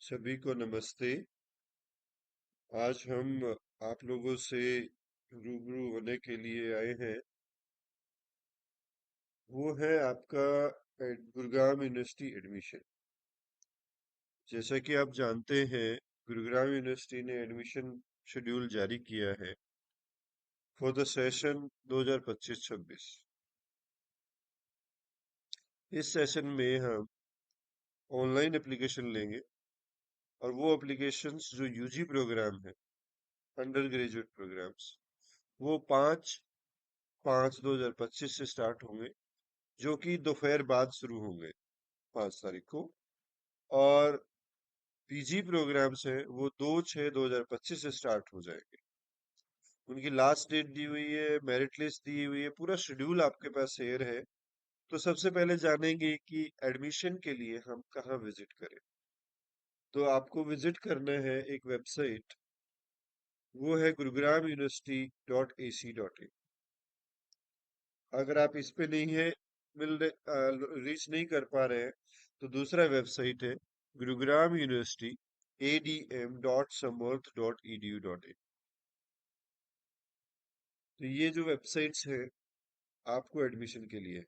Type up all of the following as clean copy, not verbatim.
सभी को नमस्ते। आज हम आप लोगों से रूबरू होने के लिए आए हैं। वो है आपका गुरुग्राम यूनिवर्सिटी एडमिशन। जैसा कि आप जानते हैं, गुरुग्राम यूनिवर्सिटी ने एडमिशन शेड्यूल जारी किया है फॉर द सेशन 2025-26। इस सेशन में हम ऑनलाइन एप्लीकेशन लेंगे और वो एप्लीकेशंस जो यूजी प्रोग्राम है, अंडर ग्रेजुएट प्रोग्राम्स, वो 5/5/2025 से स्टार्ट होंगे, जो कि दोपहर बाद शुरू होंगे 5 तारीख को। और पीजी प्रोग्राम्स हैं वो 2/6/2025 से स्टार्ट हो जाएंगे। उनकी लास्ट डेट दी हुई है, मेरिट लिस्ट दी हुई है, पूरा शेड्यूल आपके पास शेयर है। तो सबसे पहले जानेंगे कि एडमिशन के लिए हम कहाँ विजिट करें। तो आपको विजिट करना है एक वेबसाइट, वो है गुरुग्राम यूनिवर्सिटी .ac.in। अगर आप इस पे नहीं है, रीच नहीं कर पा रहे हैं, तो दूसरा वेबसाइट है गुरुग्राम यूनिवर्सिटी adm.samवर्थ.edu.in। तो ये जो वेबसाइट्स हैं आपको एडमिशन के लिए।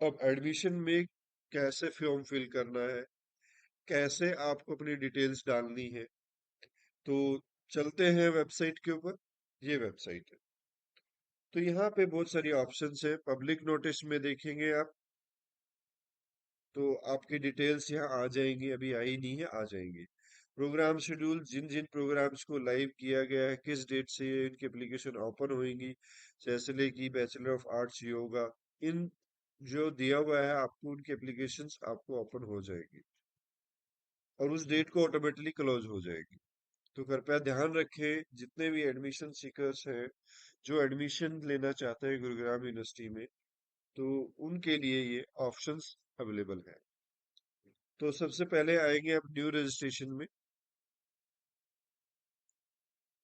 अब एडमिशन में कैसे फॉर्म फिल करना है, कैसे आपको अपनी डिटेल्स डालनी है, तो चलते हैं वेबसाइट के ऊपर। ये वेबसाइट है। तो यहाँ पे बहुत सारी ऑप्शंस है। पब्लिक नोटिस में देखेंगे आप, तो आपकी डिटेल्स यहाँ आ जाएंगी। अभी आई नहीं है, आ जाएंगी। प्रोग्राम शेड्यूल, जिन जिन प्रोग्राम्स को लाइव किया गया है, किस डेट से ये इनकी एप्लीकेशन ओपन होएंगी, जैसे कि बैचलर ऑफ आर्ट्स योगा, इन जो दिया हुआ है आपको, उनकी एप्लीकेशंस आपको ओपन हो जाएगी और उस डेट को ऑटोमेटिकली क्लोज हो जाएगी। तो कृपया ध्यान रखें, जितने भी एडमिशन सीकर्स हैं जो एडमिशन लेना चाहते हैं गुरुग्राम यूनिवर्सिटी में, तो उनके लिए ये ऑप्शंस अवेलेबल है। तो सबसे पहले आएंगे आप न्यू रजिस्ट्रेशन में।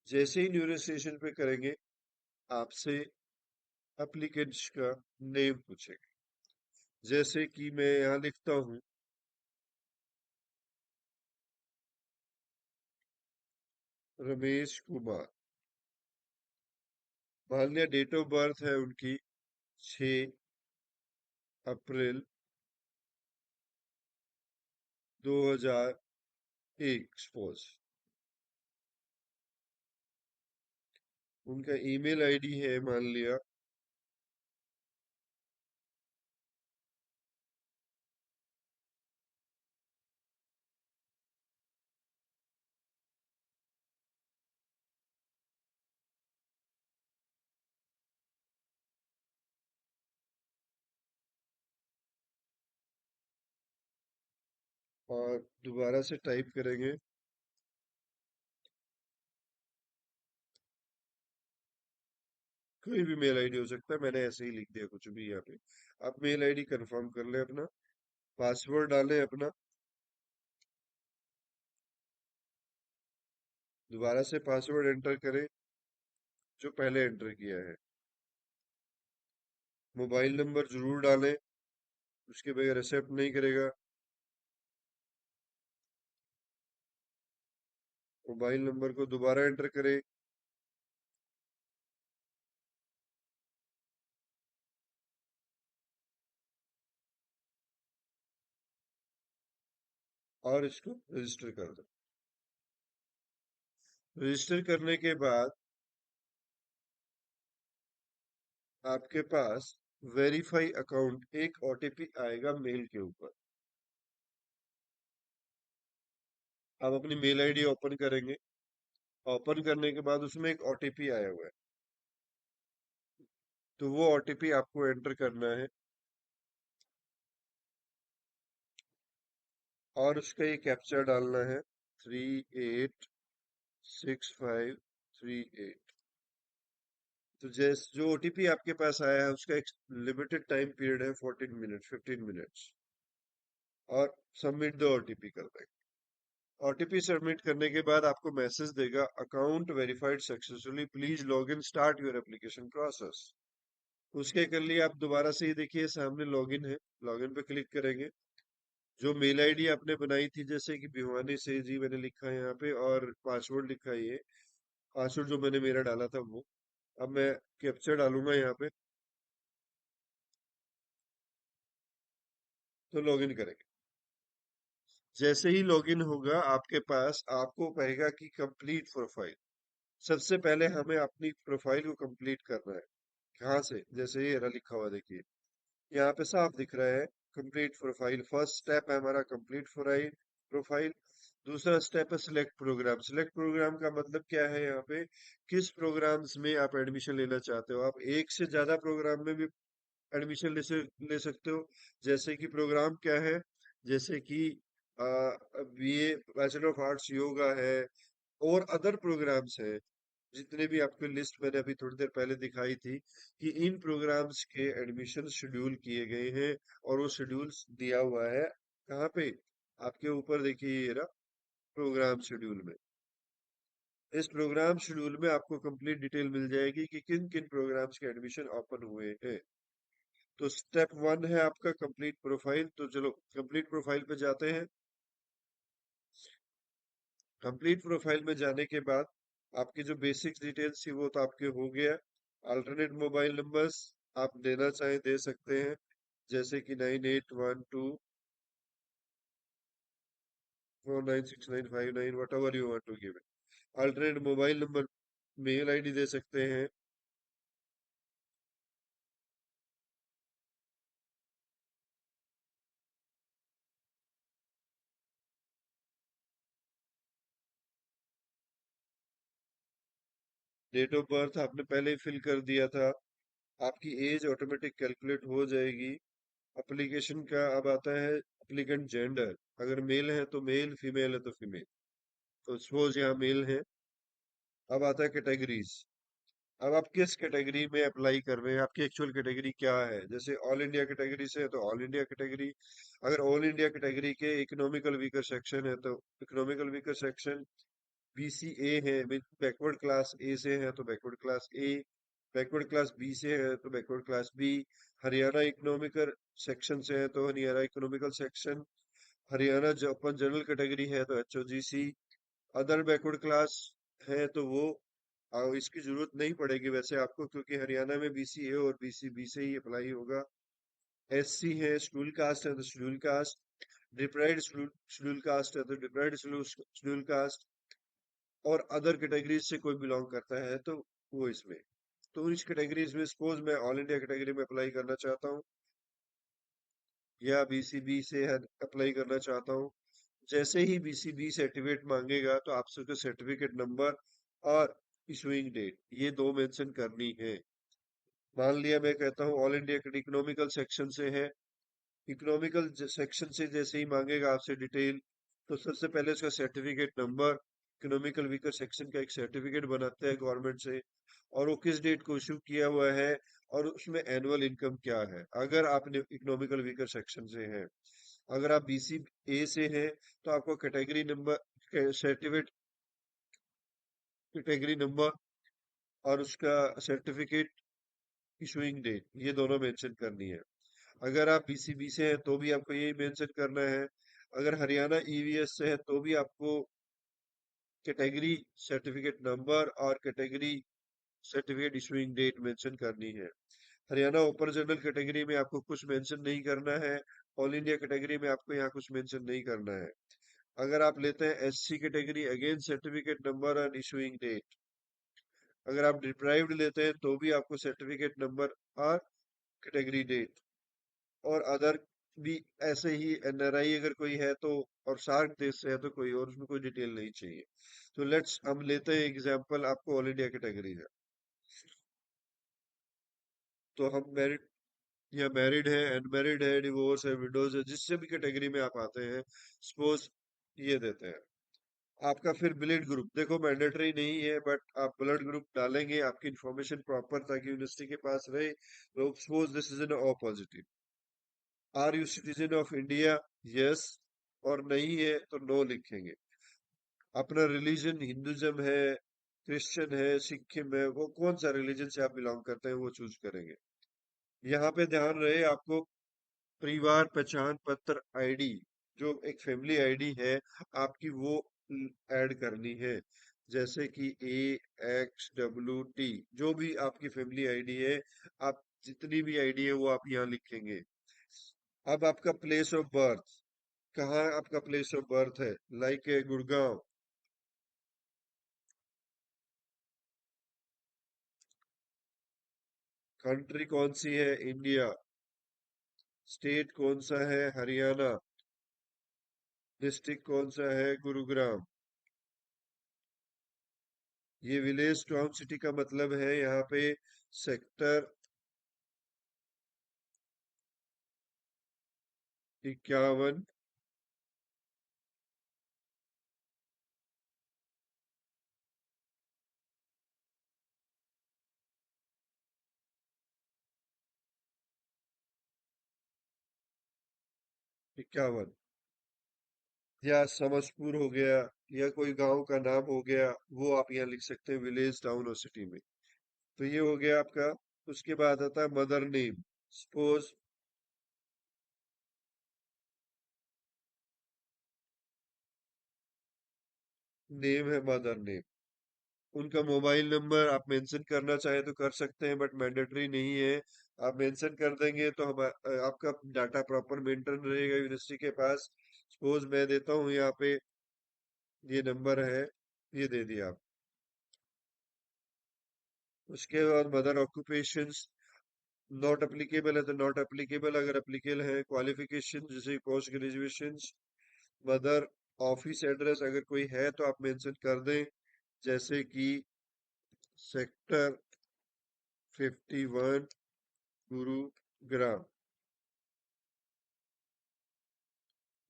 जैसे ही न्यू रजिस्ट्रेशन पे करेंगे, आपसे एप्लीकेंट्स का नेम पूछेगा। जैसे कि मैं यहाँ लिखता हूँ रमेश कुमार। मान लिया डेट ऑफ बर्थ है उनकी 6 अप्रैल 2001 सपोज। उनका ईमेल आईडी है मान लिया, और दोबारा से टाइप करेंगे। कोई भी मेल आईडी हो सकता है, मैंने ऐसे ही लिख दिया कुछ भी यहाँ पे। आप मेल आईडी कंफर्म कर लें अपना, पासवर्ड डालें अपना, दोबारा से पासवर्ड एंटर करें जो पहले एंटर किया है। मोबाइल नंबर जरूर डालें, उसके बगैर एक्सेप्ट नहीं करेगा। मोबाइल नंबर को दोबारा एंटर करें और इसको रजिस्टर कर दो। रजिस्टर करने के बाद आपके पास वेरीफाई अकाउंट एक ओटीपी आएगा मेल के ऊपर। आप अपनी मेल आईडी ओपन करेंगे। ओपन करने के बाद उसमें एक ओटीपी आया हुआ है, तो वो ओटीपी आपको एंटर करना है और उसका ये कैप्चा डालना है 386538। तो जैसे जो ओटीपी आपके पास आया है उसका एक लिमिटेड टाइम पीरियड है, 14 मिनट 15 मिनट्स, और सबमिट द ओटीपी कर देंगे। ओटीपी सबमिट करने के बाद आपको मैसेज देगा account verified successfully, please log in start your application process. उसके कर लिए आप दोबारा से ही देखिए सामने लॉगिन है, लॉगिन पे क्लिक करेंगे। जो मेल आईडी आपने बनाई थी जैसे कि भिवानी से जी मैंने लिखा है यहाँ पे, और पासवर्ड लिखा है ये, पासवर्ड जो मैंने मेरा डाला था वो। अब मैं कैप्चर डालूंगा यहाँ पे, तो लॉगिन करेंगे। जैसे ही लॉगिन होगा आपके पास, आपको कहेगा कि कंप्लीट प्रोफाइल। सबसे पहले हमें अपनी प्रोफाइल को कंप्लीट करना है। कहाँ से? जैसे ये रहा लिखा हुआ देखिए, यहाँ पे साफ दिख रहा है कंप्लीट प्रोफाइल। फर्स्ट स्टेप है हमारा कंप्लीट प्रोफाइल। दूसरा स्टेप है सिलेक्ट प्रोग्राम। सिलेक्ट प्रोग्राम का मतलब क्या है यहाँ पे, किस प्रोग्राम्स में आप एडमिशन लेना चाहते हो। आप एक से ज्यादा प्रोग्राम में भी एडमिशन ले सकते हो। जैसे कि प्रोग्राम क्या है, जैसे कि BA bachelor of arts yoga है, और अदर प्रोग्राम्स है। जितने भी आपको लिस्ट मैंने अभी थोड़ी देर पहले दिखाई थी, कि इन प्रोग्राम्स के एडमिशन शेड्यूल किए गए हैं, और वो शेड्यूल्स दिया हुआ है कहाँ पे, आपके ऊपर देखिए ये रहा प्रोग्राम शेड्यूल में। इस प्रोग्राम शेड्यूल में आपको कंप्लीट डिटेल मिल जाएगी कि किन किन प्रोग्राम्स के एडमिशन ओपन हुए हैं। तो स्टेप वन है आपका कंप्लीट प्रोफाइल। तो चलो कंप्लीट प्रोफाइल पे जाते हैं। कंप्लीट प्रोफाइल में जाने के बाद आपकी जो बेसिक डिटेल्स थी वो तो आपके हो गया। अल्टरनेट मोबाइल नंबर्स आप देना चाहें दे सकते हैं, जैसे कि 9812496959, whatever you want to give it. Alternate mobile number, mail ID दे सकते हैं। डेट ऑफ बर्थ आपने पहले ही फिल कर दिया था। आपकी एज ऑटोमेटिक कैलकुलेट हो जाएगी। एप्लीकेशन का अब आता है एप्लीकेंट जेंडर। अगर मेल है तो मेल, फीमेल है तो फीमेल। तो सपोज यहाँ मेल है। अब आता है कैटेगरीज। अब आप किस कैटेगरी में अप्लाई कर रहे हैं, आपकी एक्चुअल कैटेगरी क्या है। जैसे ऑल इंडिया कैटेगरी से है तो ऑल इंडिया कैटेगरी। अगर ऑल इंडिया कैटेगरी के इकोनॉमिकल वीकर सेक्शन है तो इकोनॉमिकल वीकर सेक्शन। बीसीए है, बैकवर्ड क्लास ए से है तो backward class A. Backward class B से है तो backward class B. Haryana economical section से है तो हरियाणा इकोनॉमिकल सेक्शन। हरियाणा जो अपन जनरल कैटेगरी है तो एचओजीसी। अदर बैकवर्ड क्लास है तो वो इसकी जरूरत नहीं पड़ेगी वैसे आपको, क्योंकि हरियाणा में बीसीए और बीसीबी से ही अप्लाई होगा। एससी है, शेड्यूल कास्ट है तो schedule caste. Deprived schedule caste है तो डिप्राइव्ड शेड्यूल कास्ट। और अदर कैटेगरीज से कोई बिलोंग करता है तो वो इसमें। तो इस कैटेगरीज में सपोज मैं ऑल इंडिया कैटेगरी में अप्लाई करना चाहता हूँ, या बीसीबी से अप्लाई करना चाहता हूँ। जैसे ही बीसीबी सर्टिफिकेट मांगेगा तो आपसे उसका सर्टिफिकेट नंबर और इशूइंग डेट ये दो मेंशन करनी है। मान लिया मैं कहता हूँ ऑल इंडिया इकोनॉमिकल सेक्शन से है। इकोनॉमिकल सेक्शन से जैसे ही मांगेगा आपसे डिटेल, तो सबसे पहले उसका certificate number, economical weaker section का एक सर्टिफिकेट बनाते हैं गवर्नमेंट से, और वो किस डेट को इशू किया हुआ है, और उसमें एनुअल इनकम क्या है अगर आपने इकोनॉमिकल वीकर सेक्शन से है। अगर आप बीसी ए से हैं तो आपको category number, certificate category number और उसका सर्टिफिकेट इशूइंग डेट ये दोनों मेंशन करनी है। अगर आप बीसीबी से हैं तो भी आपको यही मेंशन करना है। अगर हरियाणा ईवीएस से है तो भी आपको कैटेगरी सर्टिफिकेट नंबर और category certificate issuing date mention करनी है। हरियाणा ऊपर जनरल कैटेगरी में आपको कुछ मेंशन नहीं करना है। ऑल इंडिया कैटेगरी में आपको यहाँ कुछ मेंशन नहीं करना है। अगर आप लेते हैं SC category, again certificate number and issuing date. अगर आप डिप्राइव्ड लेते हैं तो भी आपको सर्टिफिकेट नंबर और कैटेगरी डेट। और अदर भी ऐसे ही एनआरआई अगर कोई है तो, और सार्क देश से है तो कोई और उसमें कोई डिटेल नहीं चाहिए। तो लेट्स हम लेते हैं एग्जांपल, आपको ऑल इंडिया कैटेगरी है। तो हम मैरिड, या मैरिड है, अनमैरिड है, डिवोर्स है, विडोज है, जिससे भी कैटेगरी में आप आते हैं सपोज ये देते हैं। आपका फिर ब्लड ग्रुप देखो मैंडेटरी नहीं है, बट आप ब्लड ग्रुप डालेंगे आपकी इन्फॉर्मेशन प्रॉपर ताकि यूनिवर्सिटी के पास रहे। लोग suppose this is an O positive. Are you citizen of India? Yes. और नहीं है तो नो लिखेंगे। अपना रिलीजन हिंदुज्म है, क्रिश्चियन है, सिखिम है, वो कौन सा रिलीजन से आप बिलोंग करते हैं वो चूज करेंगे। यहाँ पे ध्यान रहे आपको परिवार पहचान पत्र आईडी जो एक फैमिली आईडी है आपकी, वो ऐड करनी है। जैसे कि AXWT, जो भी आपकी फैमिली आईडी है, आप जितनी भी आईडी है वो आप यहाँ लिखेंगे। अब आपका प्लेस ऑफ बर्थ, कहाँ आपका प्लेस ऑफ बर्थ है, लाइक गुड़गांव। कंट्री कौन सी है, इंडिया। स्टेट कौन सा है, हरियाणा। डिस्ट्रिक्ट कौन सा है, गुरुग्राम। ये विलेज टाउन सिटी का मतलब है यहाँ पे सेक्टर 51। 51 या समसपुर हो गया, या कोई गांव का नाम हो गया, वो आप यहाँ लिख सकते हैं विलेज टाउन और सिटी में। तो ये हो गया आपका। उसके बाद आता है मदर नेम। सपोज नेम है मदर नेम, उनका मोबाइल नंबर आप मेंशन करना चाहे तो कर सकते हैं, बट मैंडेटरी नहीं है। आप मेंशन कर देंगे तो हम आपका डाटा प्रॉपर मेंटेन रहेगा यूनिवर्सिटी के पास। सपोज मैं देता हूँ यहाँ पे, ये नंबर है, ये दे दिया आप। उसके बाद मदर ऑक्यूपेशंस, नॉट एप्लीकेबल है तो नॉट एप्लीकेबल, अगर एप्लीकेबल है क्वालिफिकेशन जैसे post graduation. Mother office address अगर कोई है तो आप मेंशन कर दें, जैसे कि sector 51 Gurugram.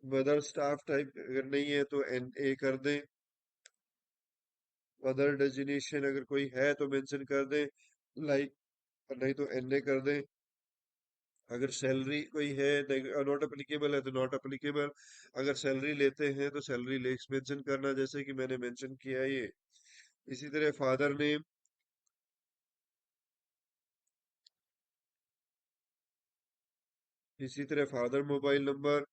Mother staff type अगर नहीं है तो NA कर दें। मदर डेजिग्नेशन अगर कोई है तो मेंशन कर दें, लाइक, नहीं तो NA कर दें। अगर सैलरी कोई है, नॉट अप्लीकेबल है तो नॉट अप्लीकेबल। अगर सैलरी लेते हैं तो सैलरी लेक्स मेंशन करना, जैसे कि मैंने मेंशन किया है ये। इसी तरह फादर नेम, इसी तरह father mobile number.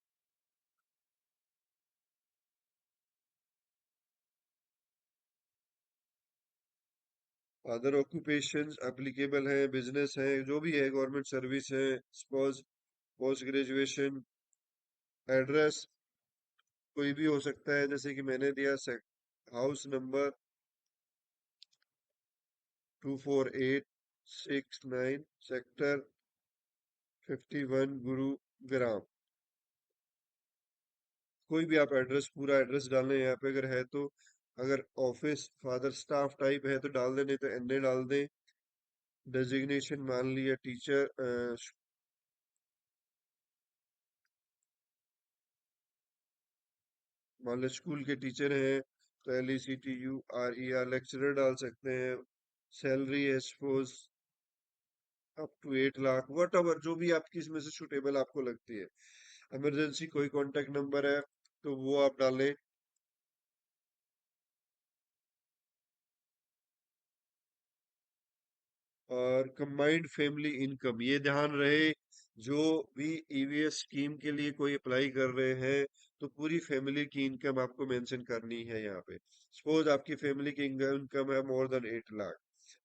Other occupations applicable है, बिजनेस है, जो भी है, गवर्नमेंट सर्विस है, सपोज पोस्ट ग्रेजुएशन। एड्रेस कोई भी हो सकता है, जैसे कि मैंने दिया हाउस नंबर 24869, सेक्टर 51 गुरुग्राम। कोई भी आप एड्रेस, पूरा एड्रेस डालना है यहाँ पे अगर है तो। अगर ऑफिस फादर स्टाफ टाइप है तो डाल दें, नहीं तो NA डाल दें। डेजिग्नेशन मान लिया टीचर, मान लो स्कूल के टीचर हैं तो LECTURER लेक्चरर डाल सकते हैं। सैलरी है suppose up to 8 lakh, whatever, जो भी आपकी इसमें से सुटेबल आपको लगती है। इमरजेंसी कोई कांटेक्ट नंबर है तो वो आप डालें। और कंबाइंड फैमिली इनकम, ये ध्यान रहे, जो भी EVS स्कीम के लिए कोई अप्लाई कर रहे हैं तो पूरी फैमिली की इनकम आपको मेंशन करनी है यहाँ पे। सपोज आपकी फैमिली की इनकम है मोर देन 8 लाख,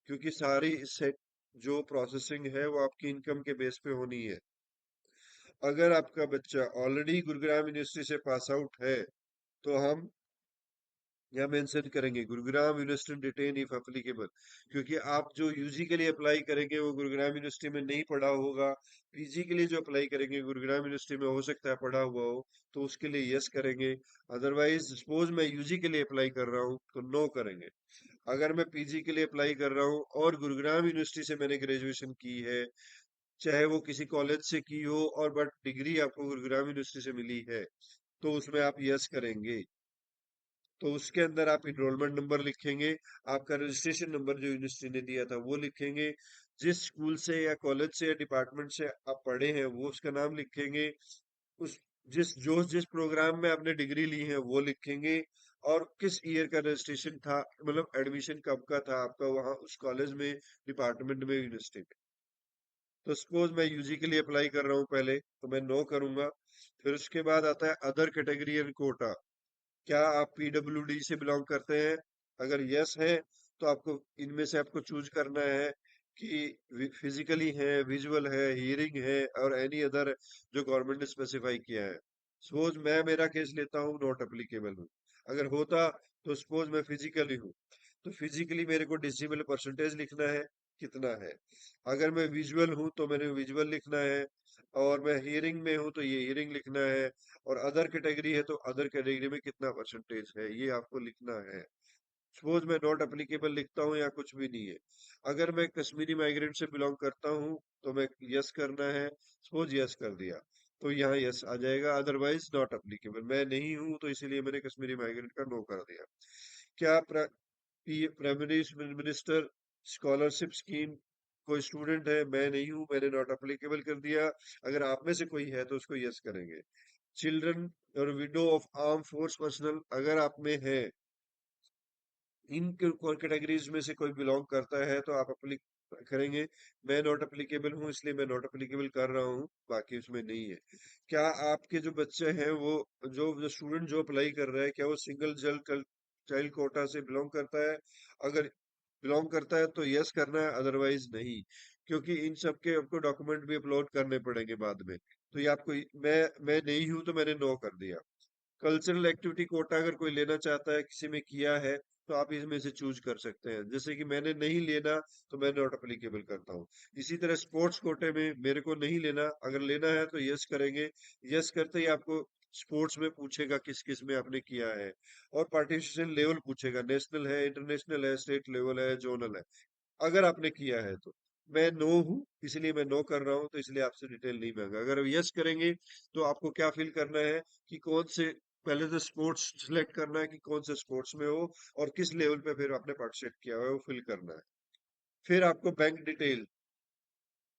क्योंकि सारी सेट जो प्रोसेसिंग है वो आपकी इनकम के बेस पे होनी है। अगर आपका बच्चा ऑलरेडी गुरुग्राम यूनिवर्सिटी से पास आउट है तो हम यहाँ मेंशन करेंगे Gurugram university detain if applicable, क्योंकि आप जो UG के लिए अप्लाई करेंगे वो गुरुग्राम यूनिवर्सिटी में नहीं पढ़ा होगा। PG के लिए जो अप्लाई करेंगे गुरुग्राम यूनिवर्सिटी में हो सकता है पढ़ा हुआ हो, तो उसके लिए यस करेंगे। अदरवाइज सपोज मैं UG के लिए अप्लाई कर रहा हूँ तो नो करेंगे। अगर मैं PG के लिए अप्लाई कर रहा हूँ और गुरुग्राम यूनिवर्सिटी से मैंने ग्रेजुएशन की है, चाहे वो किसी कॉलेज से की हो, और बट डिग्री आपको गुरुग्राम यूनिवर्सिटी से मिली है, तो उसमें आप यस करेंगे। तो उसके अंदर आप इनरोलमेंट नंबर लिखेंगे, आपका रजिस्ट्रेशन नंबर जो यूनिवर्सिटी ने दिया था वो लिखेंगे, जिस स्कूल से या कॉलेज से या डिपार्टमेंट से आप पढ़े हैं वो उसका नाम लिखेंगे, उस जिस प्रोग्राम में आपने डिग्री ली है वो लिखेंगे, और किस ईयर का रजिस्ट्रेशन था, मतलब एडमिशन कब का था आपका वहाँ उस कॉलेज में, डिपार्टमेंट में, यूनिवर्सिटी में। तो सपोज मैं यूजी के लिए अप्लाई कर रहा हूँ पहले, तो मैं नो करूंगा। फिर उसके बाद आता है अदर कैटेगरी एंड कोटा। क्या आप पीडब्ल्यूडी से बिलोंग करते हैं? अगर यस है तो आपको इनमें से आपको चूज करना है कि फिजिकली है, विजुअल है, हियरिंग है और एनी अदर जो गवर्नमेंट ने स्पेसिफाई किया है। सपोज मैं मेरा केस लेता हूँ, नॉट एप्लीकेबल हूँ। अगर होता तो सपोज मैं फिजिकली हूँ, तो फिजिकली मेरे को डेसिमल परसेंटेज लिखना है, कितना है। अगर मैं विजुअल हूँ तो मैंने विजुअल लिखना है, और मैं हियरिंग में हूँ तो ये हियरिंग लिखना है, और अदर कैटेगरी है तो अदर कैटेगरी में कितना परसेंटेज है ये आपको लिखना है। सपोज मैं नॉट एप्लीकेबल लिखता हूँ या कुछ भी नहीं है। अगर मैं कश्मीरी माइग्रेंट से बिलोंग करता हूँ तो मैं यस करना है। सपोज यस कर दिया तो यहाँ यस आ जाएगा, अदरवाइज नॉट एप्लीकेबल। मैं नहीं हूँ तो इसीलिए मैंने कश्मीरी माइग्रेंट का नो कर दिया। क्या प्राइमरी मिनिस्टर स्कॉलरशिप स्कीम कोई स्टूडेंट है? मैं नहीं हूँ, मैंने नॉट एप्लीकेबल कर दिया। अगर आप में से कोई है तो उसको यस करेंगे। चिल्ड्रन और window of arm force personal, अगर आप में है, इन कैटेगरीज में से कोई बिलोंग करता है तो आप अप्ली करेंगे। मैं नॉट अप्लीकेबल हूँ इसलिए मैं नॉट अप्लीकेबल कर रहा हूँ, बाकी उसमें नहीं है। क्या आपके जो बच्चे हैं वो, जो स्टूडेंट जो अप्लाई कर रहा है, क्या वो सिंगल चाइल्ड चाइल्ड कोटा से बिलोंग करता है? अगर बिलोंग करता है तो यस करना है, अदरवाइज नहीं। क्योंकि इन सब के आपको डॉक्यूमेंट भी अपलोड करने पड़ेंगे बाद में। तो ये आपको, मैं नहीं हूं तो मैंने नो कर दिया। कल्चरल एक्टिविटी कोटा अगर कोई लेना चाहता है, किसी में किया है, तो आप इसमें से चूज कर सकते हैं। जैसे कि मैंने नहीं लेना तो मैं नॉट अप्लीकेबल करता हूँ। इसी तरह स्पोर्ट्स कोटे में मेरे को नहीं लेना, अगर लेना है तो यस करेंगे। यस करते ही आपको स्पोर्ट्स में पूछेगा किस किस में आपने किया है, और पार्टिसिपेशन लेवल पूछेगा, नेशनल है, इंटरनेशनल है, स्टेट लेवल है, जोनल है। अगर आपने किया है तो। मैं नो हूँ इसलिए मैं नो कर रहा हूँ, तो इसलिए आपसे डिटेल नहीं मांगा। अगर यस करेंगे तो आपको क्या फिल करना है कि कौन से, पहले तो स्पोर्ट्स सिलेक्ट करना है कि कौन से स्पोर्ट्स में हो और किस लेवल पे फिर आपने पार्टिसिपेट किया हुआ है वो फिल करना है। फिर आपको बैंक डिटेल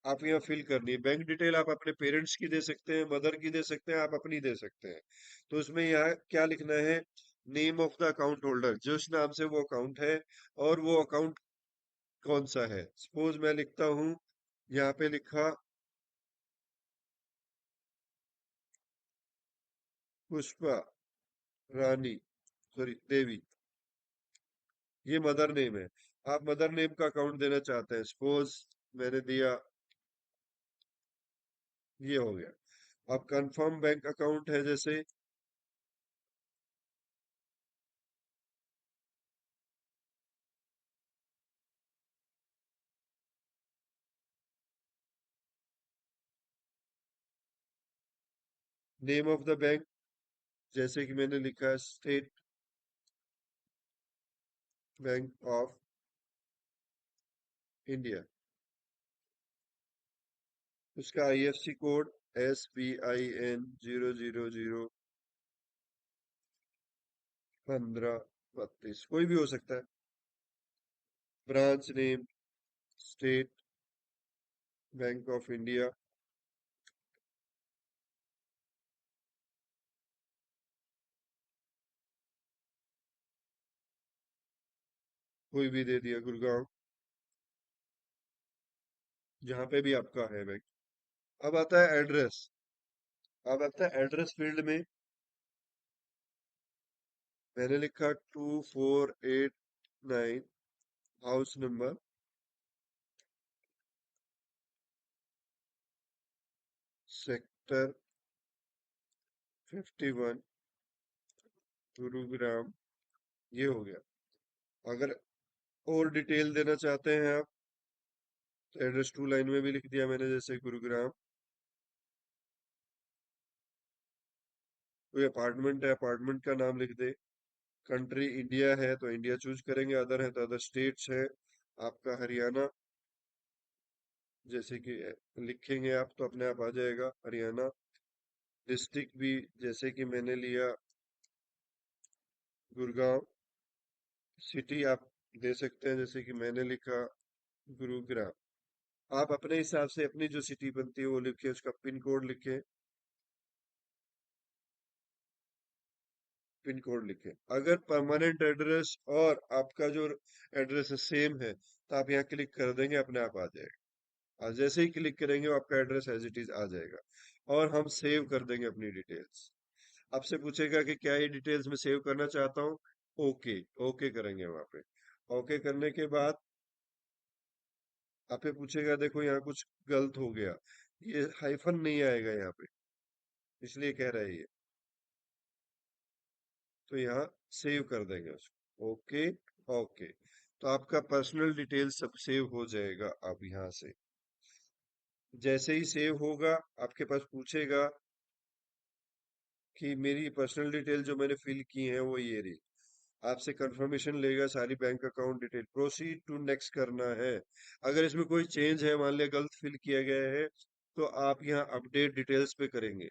आप यहाँ फिल करनी है। बैंक डिटेल आप अपने पेरेंट्स की दे सकते हैं, मदर की दे सकते हैं, आप अपनी दे सकते हैं। तो उसमें यहाँ क्या लिखना है? Name of the account holder, जिस नाम से वो अकाउंट है, और वो अकाउंट कौन सा है। सपोज मैं लिखता हूँ, यहाँ पे लिखा पुष्पा रानी, सॉरी देवी, ये मदर नेम है। आप मदर नेम का अकाउंट देना चाहते हैं, सपोज मैंने दिया, ये हो गया। अब कंफर्म बैंक अकाउंट है, जैसे नेम ऑफ द बैंक, जैसे कि मैंने लिखा है स्टेट बैंक ऑफ इंडिया। उसका आईएफसी कोड SBIN 000153, कोई भी हो सकता है। Branch name state bank of India, कोई भी दे दिया, गुड़गांव, जहां पे भी आपका है बैंक। अब आता है एड्रेस। अब आता है एड्रेस फील्ड में मैंने लिखा 2489, हाउस नंबर, सेक्टर 51, गुरुग्राम, ये हो गया। अगर और डिटेल देना चाहते हैं आप, तो एड्रेस 2 लाइन में भी लिख दिया मैंने, जैसे गुरुग्राम। कोई अपार्टमेंट है, अपार्टमेंट का नाम लिख दे। कंट्री इंडिया है तो इंडिया चूज करेंगे, अदर है तो अदर स्टेट्स है। आपका हरियाणा, जैसे कि लिखेंगे आप तो अपने आप आ जाएगा हरियाणा। डिस्ट्रिक्ट भी जैसे कि मैंने लिया गुड़गांव। सिटी आप दे सकते हैं, जैसे कि मैंने लिखा गुरुग्राम। आप अपने हिसाब से अपनी जो सिटी बनती है वो लिखे, उसका पिन कोड लिखे, पिन कोड लिखे। अगर परमानेंट एड्रेस और आपका जो एड्रेस है सेम है, तो आप यहाँ क्लिक कर देंगे, अपने आप आ जाएगा। जैसे ही क्लिक करेंगे वो आपका एड्रेस एज इट इज आ जाएगा, और हम सेव कर देंगे अपनी डिटेल्स। आपसे पूछेगा कि क्या ये डिटेल्स मैं सेव करना चाहता हूँ। ओके, ओके करेंगे वहां पे। ओके करने के बाद आपसे पूछेगा देखो यहाँ कुछ गलत हो गया, ये हाइफन नहीं आएगा यहाँ पे, इसलिए कह रहा है ये। तो यहाँ सेव कर देंगे उसको। Okay, okay. तो आपका पर्सनल डिटेल सब सेव हो जाएगा अब यहाँ से। जैसे ही सेव होगा आपके पास पूछेगा कि मेरी पर्सनल डिटेल जो मैंने फिल की है वो ये रही। आपसे कंफर्मेशन लेगा सारी bank account detail, proceed to next करना है। अगर इसमें कोई चेंज है, मान लिया गलत फिल किया गया है, तो आप यहाँ अपडेट डिटेल्स पे करेंगे।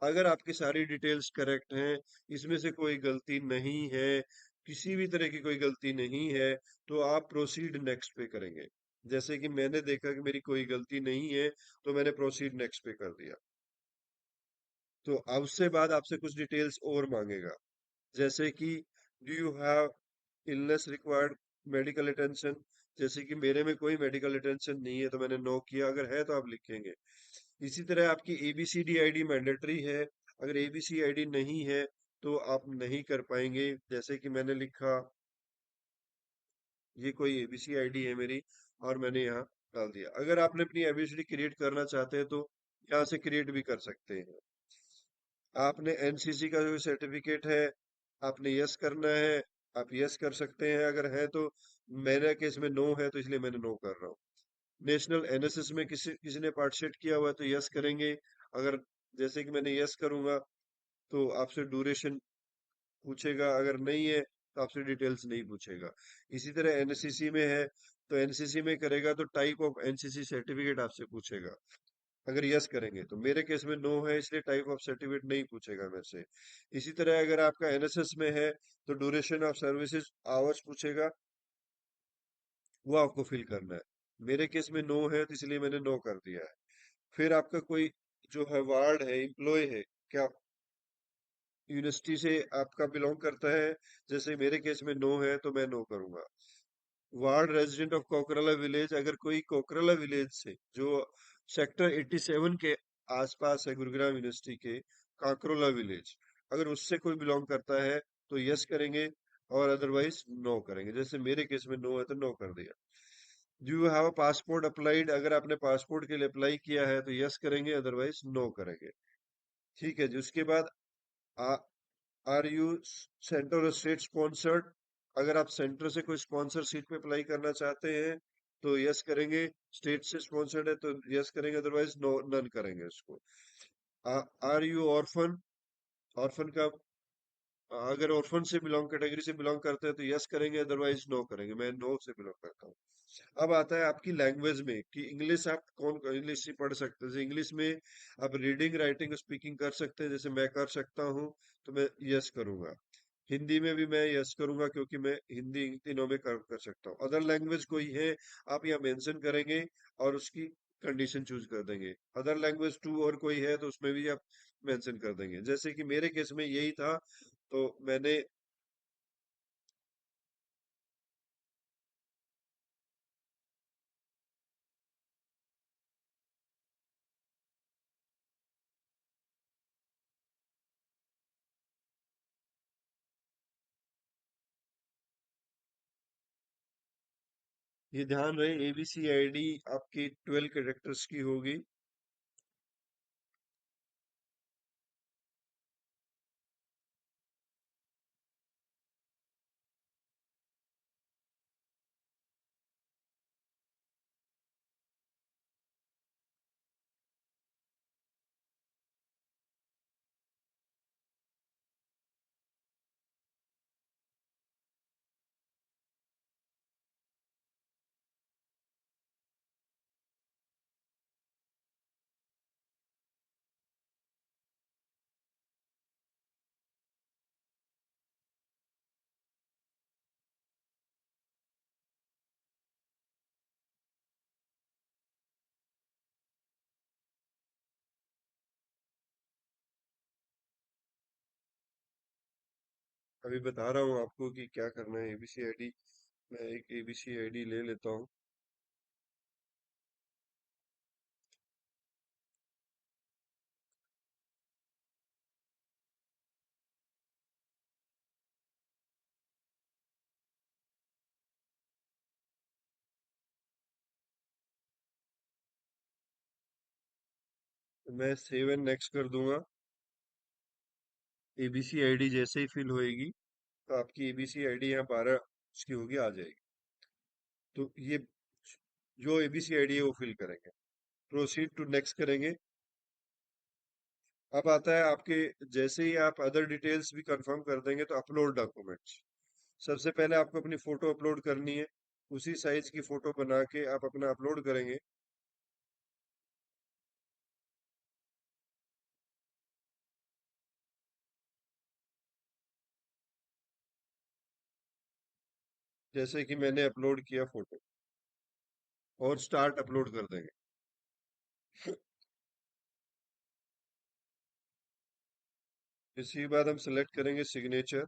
अगर आपकी सारी डिटेल्स करेक्ट हैं, इसमें से कोई गलती नहीं है, किसी भी तरह की कोई गलती नहीं है, तो आप प्रोसीड नेक्स्ट पे करेंगे। जैसे कि मैंने देखा कि मेरी कोई गलती नहीं है, तो मैंने प्रोसीड नेक्स्ट पे कर दिया। तो अब उससे बाद आपसे कुछ डिटेल्स और मांगेगा, जैसे कि do you have illness required medical attention. जैसे कि मेरे में कोई मेडिकल अटेंशन नहीं है तो मैंने नो किया, अगर है तो आप लिखेंगे। इसी तरह आपकी एबीसीडी आईडी मैंडेटरी है, अगर एबीसी आईडी नहीं है तो आप नहीं कर पाएंगे। जैसे कि मैंने लिखा ये कोई एबीसी आईडी है मेरी, और मैंने यहाँ डाल दिया। अगर आपने अपनी एबीसीडी क्रिएट करना चाहते हैं तो यहाँ से क्रिएट भी कर सकते हैं। आपने एनसीसी का जो सर्टिफिकेट है, आपने यस करना है, आप यस कर सकते हैं अगर है तो। मेरे केस में नो है तो इसलिए मैंने नो कर रहा हूँ। नेशनल एनएसएस में किसी किसी ने पार्टिसिपेट किया हुआ है तो यस करेंगे। अगर जैसे कि मैंने यस करूंगा तो आपसे ड्यूरेशन पूछेगा, अगर नहीं है तो आपसे डिटेल्स नहीं पूछेगा। इसी तरह एनसीसी में है तो एनसीसी में करेगा तो टाइप ऑफ एनसीसी सर्टिफिकेट आपसे पूछेगा। अगर यस करेंगे तो, मेरे केस में नो है इसलिए टाइप ऑफ सर्टिफिकेट नहीं पूछेगा मेरे से। इसी तरह अगर आपका एनएसएस में है तो ड्यूरेशन ऑफ सर्विसेज आवर्स पूछेगा, वो आपको फिल करना है। मेरे केस में नो है तो इसलिए मैंने नो कर दिया है। फिर आपका कोई जो है वार्ड है, एम्प्लॉय है, क्या यूनिवर्सिटी से आपका बिलोंग करता है। जैसे मेरे केस में नो है तो मैं नो करूंगा। वार्ड रेजिडेंट ऑफ कोकराला विलेज, अगर कोई कोकराला विलेज से जो सेक्टर 87 के आसपास है गुरुग्राम यूनिवर्सिटी के, काकरोला विलेज, अगर उससे कोई बिलोंग करता है तो यस करेंगे, और अदरवाइज नो करेंगे। जैसे मेरे केस में नो है तो नो कर दिया। Do you have a passport applied, अगर आपने पासपोर्ट के लिए अप्लाई किया है तो यस करेंगे, अदरवाइज नो करेंगे। ठीक है जी। उसके बाद आर यू सेंटर और स्टेट स्पॉन्सर्ड, अगर आप सेंटर से कोई स्पॉन्सर सीट पे अप्लाई करना चाहते हैं तो यस करेंगे। स्टेट से स्पॉन्सर्ड है तो यस करेंगे, अदरवाइज नो, नन करेंगे उसको। आर यू ऑर्फन, ऑर्फन का अगर ऑर्फन से बिलोंग कैटेगरी से बिलोंग करते हैं तो यस करेंगे, अदरवाइज नो करेंगे। मैं नो से बिलोंग करता हूँ। अब आता है आपकी लैंग्वेज में कि इंग्लिश आप कौन इंग्लिश ही पढ़ सकते हैं। जैसे इंग्लिश में आप रीडिंग राइटिंग स्पीकिंग कर सकते हैं, जैसे मैं कर सकता हूँ तो मैं यस करूंगा। हिंदी में भी मैं यस करूंगा क्योंकि मैं हिंदी इन तीनों में कर सकता हूँ। अदर लैंग्वेज कोई है आप यहाँ मेंशन करेंगे और उसकी कंडीशन चूज कर देंगे। अदर लैंग्वेज टू और कोई है तो उसमें भी आप मेंशन कर देंगे। जैसे कि मेरे केस में यही था तो मैंने ये ध्यान रहे एबीसी आईडी आपकी 12 कैरेक्टर्स की होगी। अभी बता रहा हूँ आपको कि क्या करना है। एबीसी आईडी, मैं एक एबीसी आईडी ले लेता हूँ। मैं सेव एंड नेक्स्ट कर दूंगा। एबीसी आईडी जैसे ही फिल होएगी तो आपकी एबीसी आईडी यहाँ 12 उसकी होगी, आ जाएगी। तो ये जो एबीसी आईडी है वो फिल करेंगे, प्रोसीड टू नेक्स्ट करेंगे। अब आता है आपके, जैसे ही आप अदर डिटेल्स भी कंफर्म कर देंगे तो अपलोड डॉक्यूमेंट्स। सबसे पहले आपको अपनी फोटो अपलोड करनी है, उसी साइज की फोटो बना के आप अपना अपलोड करेंगे। जैसे कि मैंने अपलोड किया फोटो, और स्टार्ट अपलोड कर देंगे। इसके बाद हम सेलेक्ट करेंगे सिग्नेचर।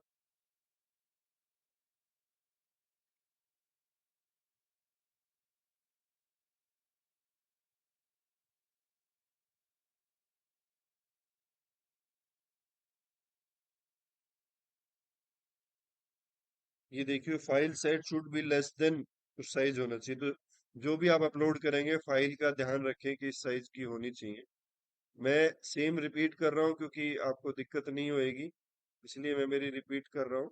ये देखिए, file size should be less than, उस साइज होना चाहिए। तो जो भी आप अपलोड करेंगे फाइल का ध्यान रखें कि इस साइज की होनी चाहिए। मैं सेम रिपीट कर रहा हूँ क्योंकि आपको दिक्कत नहीं होएगी, इसलिए मैं मेरी रिपीट कर रहा हूँ।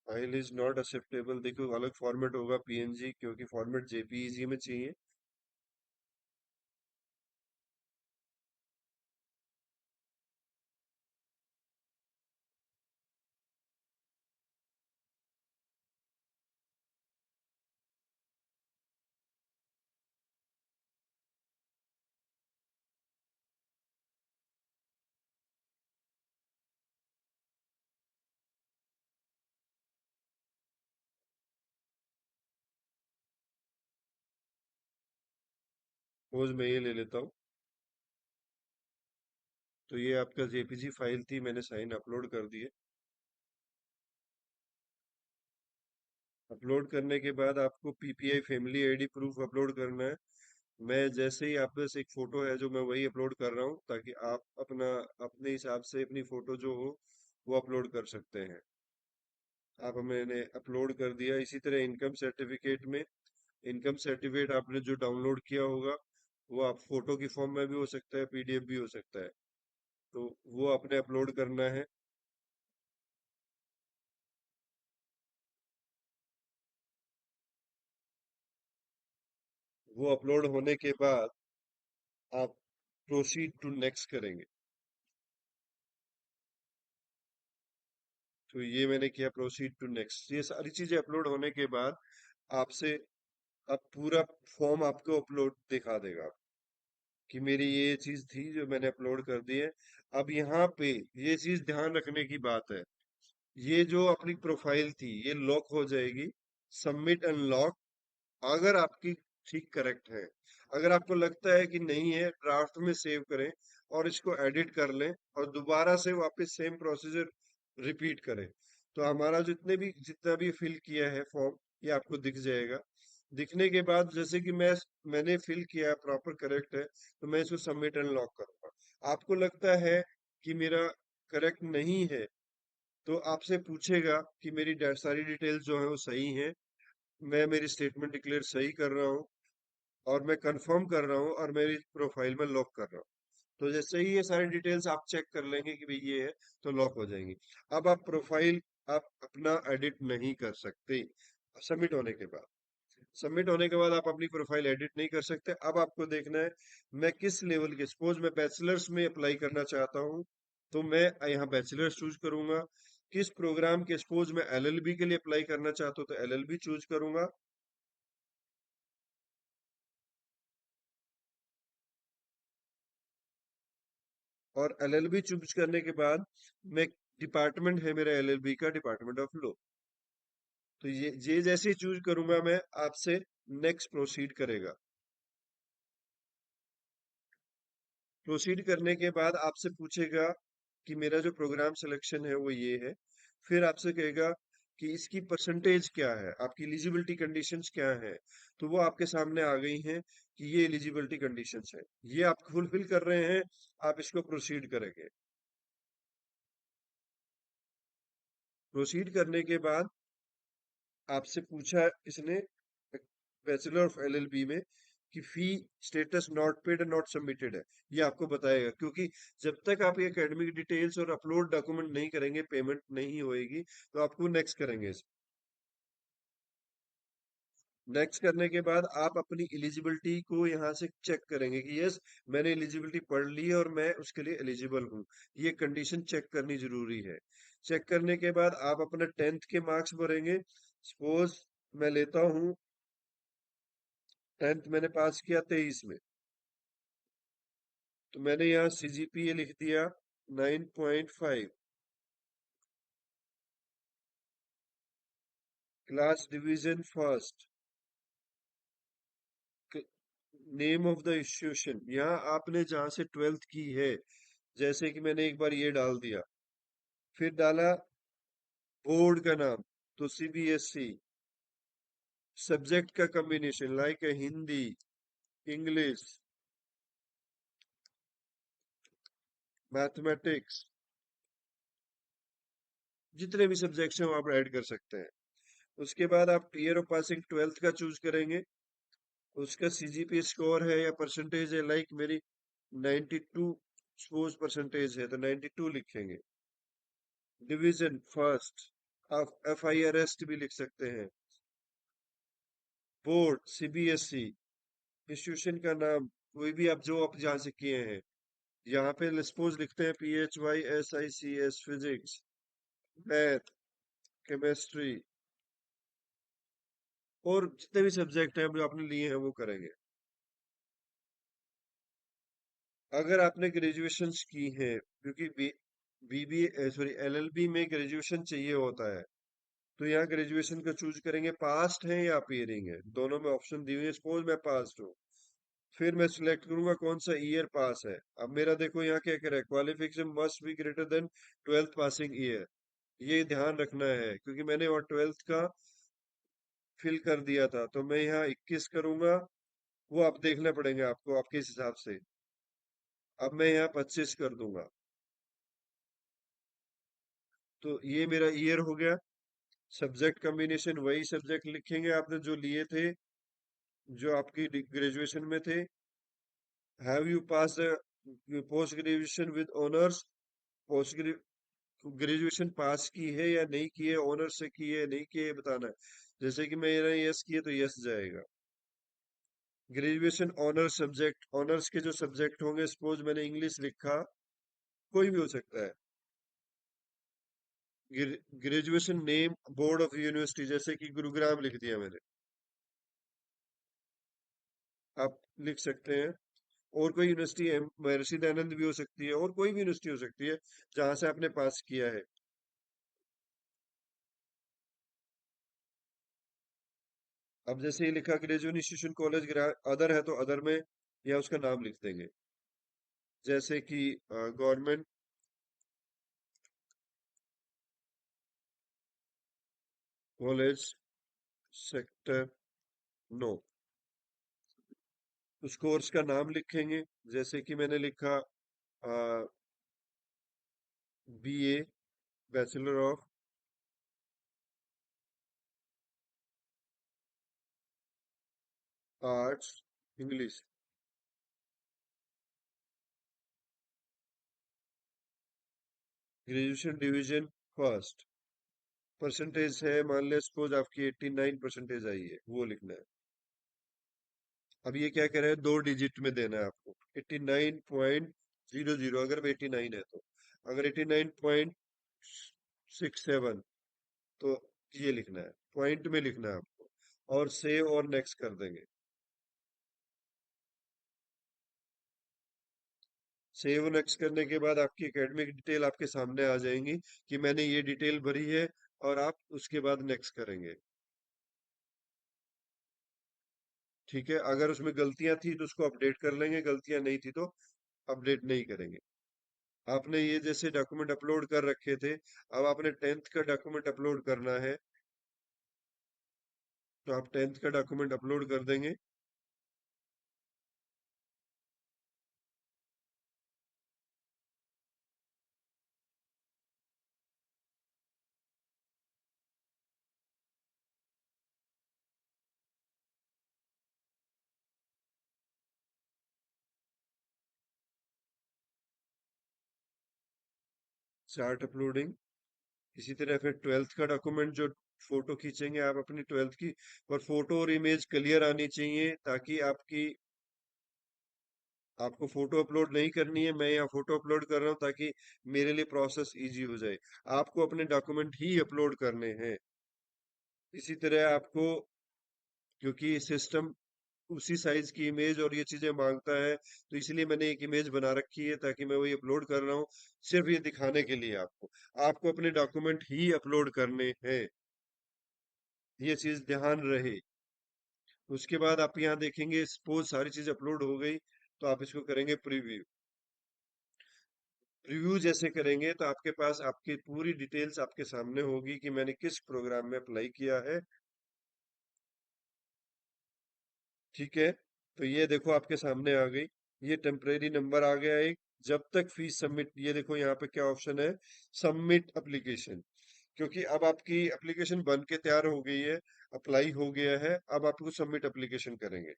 फाइल इज नॉट एक्सेप्टेबल, देखो अलग फॉर्मेट होगा पीएनजी, क्योंकि फॉर्मेट जेपीईजी में चाहिए। सपोज मैं ये ले लेता हूँ। तो ये आपका जेपीजी फाइल थी, मैंने साइन अपलोड कर दिए। अपलोड करने के बाद आपको PPI family ID proof upload करना है। मैं जैसे ही आप बस एक फोटो है जो मैं वही अपलोड कर रहा हूँ, ताकि आप अपना अपने हिसाब से अपनी फोटो जो हो वो अपलोड कर सकते हैं। आप, मैंने अपलोड कर दिया। इसी तरह इनकम सर्टिफिकेट में, इनकम सर्टिफिकेट आपने जो डाउनलोड किया होगा वो आप फोटो की फॉर्म में भी हो सकता है, पीडीएफ भी हो सकता है। तो वो आपने अपलोड करना है। वो अपलोड होने के बाद आप प्रोसीड टू नेक्स्ट करेंगे। तो ये मैंने किया, प्रोसीड टू नेक्स्ट। ये सारी चीजें अपलोड होने के बाद आपसे अब पूरा फॉर्म आपको अपलोड दिखा देगा कि मेरी ये चीज थी जो मैंने अपलोड कर दी है। अब यहाँ पे ये चीज ध्यान रखने की बात है, ये जो अपनी प्रोफाइल थी ये लॉक हो जाएगी। सबमिट एंड लॉक, अगर आपकी ठीक करेक्ट है। अगर आपको लगता है कि नहीं है, ड्राफ्ट में सेव करें और इसको एडिट कर लें और दोबारा से वापस सेम प्रोसीजर रिपीट करें। तो हमारा जितना भी फिल किया है फॉर्म, ये आपको दिख जाएगा। दिखने के बाद जैसे कि मैंने फिल किया प्रॉपर करेक्ट है, तो मैं इसको सबमिट एंड लॉक करूंगा। आपको लगता है कि मेरा करेक्ट नहीं है, तो आपसे पूछेगा कि मेरी सारी डिटेल्स जो है वो सही है, मैं मेरी स्टेटमेंट डिक्लेयर सही कर रहा हूँ और मैं कंफर्म कर रहा हूँ और मेरी प्रोफाइल में लॉक कर रहा हूँ। तो जैसे ही ये सारी डिटेल्स आप चेक कर लेंगे कि भाई ये है, तो लॉक हो जाएंगी। अब आप प्रोफाइल आप अपना एडिट नहीं कर सकते सबमिट होने के बाद। सबमिट होने के बाद आप अपनी प्रोफाइल एडिट नहीं कर सकते। अब आपको देखना है मैं किस लेवल के, सपोज मैं बैचलर्स में अप्लाई करना चाहता हूँ, तो मैं यहाँ बैचलर्स चूज करूंगा। किस प्रोग्राम के, सपोज मैं एलएलबी के लिए अप्लाई करना चाहता हूँ तो एलएलबी चूज करूंगा। और एलएलबी चूज करने के बाद मैं, डिपार्टमेंट है मेरा एलएलबी का डिपार्टमेंट ऑफ लॉ। तो ये जैसे ही चूज करूंगा मैं, आपसे नेक्स्ट प्रोसीड करेगा। प्रोसीड करने के बाद आपसे पूछेगा कि मेरा जो प्रोग्राम सिलेक्शन है वो ये है। फिर आपसे कहेगा कि इसकी परसेंटेज क्या है, आपकी एलिजिबिलिटी कंडीशंस क्या है। तो वो आपके सामने आ गई हैं कि ये एलिजिबिलिटी कंडीशंस है, ये आप फुलफिल कर रहे हैं, आप इसको प्रोसीड करेंगे। प्रोसीड करने के बाद आपसे पूछा इसने बैचलर ऑफ एलएलबी में कि fee status not paid not submitted है। ये आपको बताएगा, क्योंकि जब तक आप ये एकेडमिक डिटेल्स और अपलोड डॉक्यूमेंट नहीं करेंगे, पेमेंट नहीं होएगी, तो आपको नेक्स्ट करेंगे। नेक्स्ट करने के बाद आप अपनी एलिजिबिलिटी को यहाँ से चेक करेंगे कि यस, मैंने एलिजिबिलिटी पढ़ ली है और मैं उसके लिए एलिजिबल हूँ। ये कंडीशन चेक करनी जरूरी है। चेक करने के बाद आप अपना 10th के मार्क्स भरेंगे। सपोज मैं लेता हूँ 10th मैंने पास किया 23 में, तो मैंने यहाँ सीजीपीए लिख दिया 9.5, class division first, name of the institution, यहाँ आपने जहाँ से 12th की है, जैसे कि मैंने एक बार ये डाल दिया, फिर डाला बोर्ड का नाम, तो सीबीएसई। सब्जेक्ट का combination like Hindi, English, mathematics, जितने भी सब्जेक्ट्स हैं वो आप ऐड कर सकते हैं। उसके बाद आप ईयर ऑफ पासिंग 12th का चूज करेंगे। उसका सीजीपी स्कोर है या परसेंटेज है, लाइक मेरी 92 सपोज परसेंटेज है, तो 92 लिखेंगे। डिवीजन फर्स्ट, आप एफ आई आर एस भी लिख सकते हैं। बोर्ड सीबीएसई, इंस्टीट्यूशन का नाम कोई भी आप जो आप जहाँ से किए हैं। यहाँ पे सपोज लिखते हैं PHYSICS, फिजिक्स, मैथ, केमिस्ट्री, और जितने भी सब्जेक्ट हैं जो आपने लिए हैं वो करेंगे। अगर आपने ग्रेजुएशन की है, क्योंकि बीबीए सॉरी एलएलबी में ग्रेजुएशन चाहिए होता है, तो यहाँ ग्रेजुएशन का चूज करेंगे। पास्ट है या अपीयरिंग है, दोनों में ऑप्शन दिए हुए हैं। सपोज मैं पास्ट हूँ, फिर मैं सिलेक्ट करूंगा कौन सा ईयर पास है। अब मेरा देखो यहाँ क्या कह रहा है, qualification must be greater than 12th passing year. ये ध्यान रखना है, क्योंकि मैंने और 12th का फिल कर दिया था, तो मैं यहाँ 21 करूंगा। वो आप देखना पड़ेंगे आपको आपके हिसाब से। अब मैं यहाँ 25 कर दूंगा, तो ये मेरा ईयर हो गया। सब्जेक्ट कॉम्बिनेशन वही सब्जेक्ट लिखेंगे आपने जो लिए थे, जो आपकी ग्रेजुएशन में थे। Have you pass post graduation with honours, post graduation pass की है या नहीं की है, ऑनर्स से की है नहीं की है, बताना है। जैसे कि मैंने यस किया तो यस जाएगा। ग्रेजुएशन ऑनर्स सब्जेक्ट, ऑनर्स के जो सब्जेक्ट होंगे, सपोज मैंने इंग्लिश लिखा, कोई भी हो सकता है। Graduation name board of university, जैसे कि गुरुग्राम लिख दिया मैंने, आप लिख सकते हैं। और कोई यूनिवर्सिटी है, महर्षि दयानंद भी हो सकती है, और कोई भी यूनिवर्सिटी हो सकती है जहां से आपने पास किया है। अब जैसे ये लिखा ग्रेजुएट इंस्टीट्यूशन कॉलेज अदर है, तो अदर में या उसका नाम लिख देंगे, जैसे कि गवर्नमेंट कॉलेज सेक्टर 9, उस कोर्स का नाम लिखेंगे। जैसे कि मैंने लिखा BA, bachelor of arts, English, graduation division first, percentage है मान लिया सपोज आपकी 89% आई है, वो लिखना है। अब ये क्या कह रहा है, 2 डिजिट में देना है आपको, 89.00, अगर 89 है तो। अगर 89.67, तो ये लिखना है, पॉइंट में लिखना है आपको, और सेव और नेक्स्ट कर देंगे। सेव नेक्स्ट करने के बाद आपकी एकेडमिक डिटेल आपके सामने आ जाएंगी कि मैंने ये डिटेल भरी है, और आप उसके बाद नेक्स्ट करेंगे। ठीक है, अगर उसमें गलतियां थी तो उसको अपडेट कर लेंगे, गलतियां नहीं थी तो अपडेट नहीं करेंगे। आपने ये जैसे डॉक्यूमेंट अपलोड कर रखे थे, अब आपने 10th का डॉक्यूमेंट अपलोड करना है, तो आप 10th का डॉक्यूमेंट अपलोड कर देंगे। Chart uploading. इसी तरह फिर 12th का डॉक्यूमेंट जो फोटो खींचेंगे आप अपनी 12th की, और फोटो और इमेज क्लियर आनी चाहिए, ताकि आपको फोटो अपलोड नहीं करनी है, मैं यहाँ फोटो अपलोड कर रहा हूँ ताकि मेरे लिए प्रोसेस इजी हो जाए। आपको अपने डॉक्यूमेंट ही अपलोड करने हैं। इसी तरह आपको, क्योंकि सिस्टम उसी साइज की इमेज और ये चीजें मांगता है, तो इसलिए मैंने एक इमेज बना रखी है ताकि मैं वही अपलोड कर रहा हूँ, सिर्फ ये दिखाने के लिए आपको। आपको अपने डॉक्यूमेंट ही अपलोड करने हैं, ये चीज ध्यान रहे। उसके बाद आप यहाँ देखेंगे, सपोज सारी चीज अपलोड हो गई, तो आप इसको करेंगे प्रीव्यू। प्रीव्यू जैसे करेंगे तो आपके पास आपकी पूरी डिटेल्स आपके सामने होगी कि मैंने किस प्रोग्राम में अप्लाई किया है। ठीक है, तो ये देखो आपके सामने आ गई, ये टेम्परेरी नंबर आ गया एक। जब तक फीस सबमिट, ये देखो यहाँ पे क्या ऑप्शन है, सबमिट एप्लीकेशन। क्योंकि अब आपकी एप्लीकेशन बन के तैयार हो गई है, अप्लाई हो गया है, अब आपको सबमिट एप्लीकेशन करेंगे।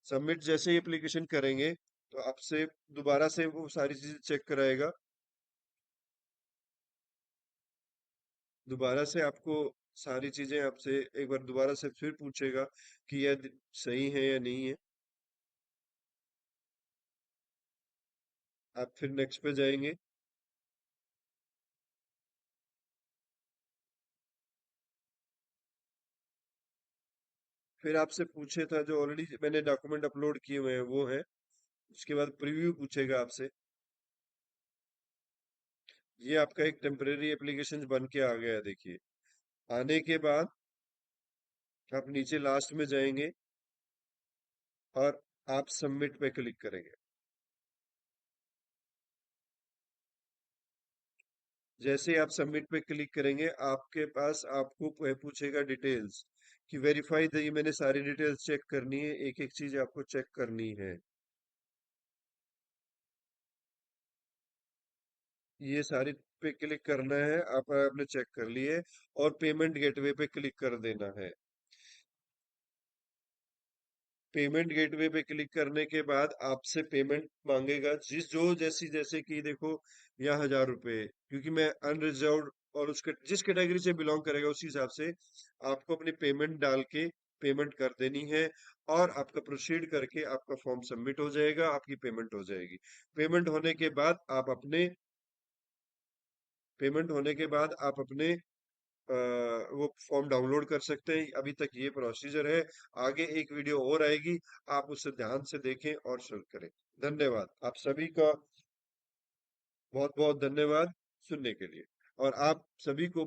सबमिट जैसे ही एप्लीकेशन करेंगे, तो आपसे दोबारा से वो सारी चीजें चेक कराएगा। दोबारा से आपको सारी चीजें आपसे एक बार दोबारा से फिर पूछेगा कि यह सही है या नहीं है। आप फिर नेक्स्ट पे जाएंगे। फिर आपसे पूछे था जो ऑलरेडी मैंने डॉक्यूमेंट अपलोड किए हुए हैं वो है। उसके बाद प्रीव्यू पूछेगा आपसे। ये आपका एक टेम्परेरी एप्लीकेशन बन के आ गया है, देखिए। आने के बाद आप नीचे लास्ट में जाएंगे और आप सबमिट पे क्लिक करेंगे। जैसे ही आप सबमिट पे क्लिक करेंगे, आपके पास आपको पूछेगा डिटेल्स कि वेरीफाई द, ये मैंने सारी डिटेल्स चेक करनी है, एक एक चीज आपको चेक करनी है। ये सारी पे क्लिक करना है, आप आपने चेक कर लिए, और पेमेंट गेटवे पे क्लिक कर देना है। पेमेंट गेटवे पे क्लिक करने के बाद आपसे पेमेंट मांगेगा, जिस जो जैसी, जैसे कि देखो यहाँ 1000 रुपये, क्योंकि मैं अनरिजर्व्ड और उसके जिस कैटेगरी से बिलोंग करेगा उसी हिसाब से आपको अपनी पेमेंट डाल के पेमेंट कर देनी है। और आपका प्रोसीड करके आपका फॉर्म सबमिट हो जाएगा, आपकी पेमेंट हो जाएगी। पेमेंट होने के बाद आप अपने पेमेंट होने के बाद आप अपने वो फॉर्म डाउनलोड कर सकते हैं। अभी तक ये प्रोसीजर है। आगे एक वीडियो और आएगी, आप उसे ध्यान से देखें और शुरू करें। धन्यवाद आप सभी का, बहुत बहुत धन्यवाद सुनने के लिए। और आप सभी को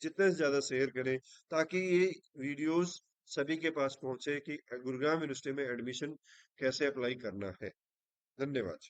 जितने से ज्यादा शेयर करें, ताकि ये वीडियोस सभी के पास पहुंचे कि गुरुग्राम यूनिवर्सिटी में एडमिशन कैसे अप्लाई करना है। धन्यवाद।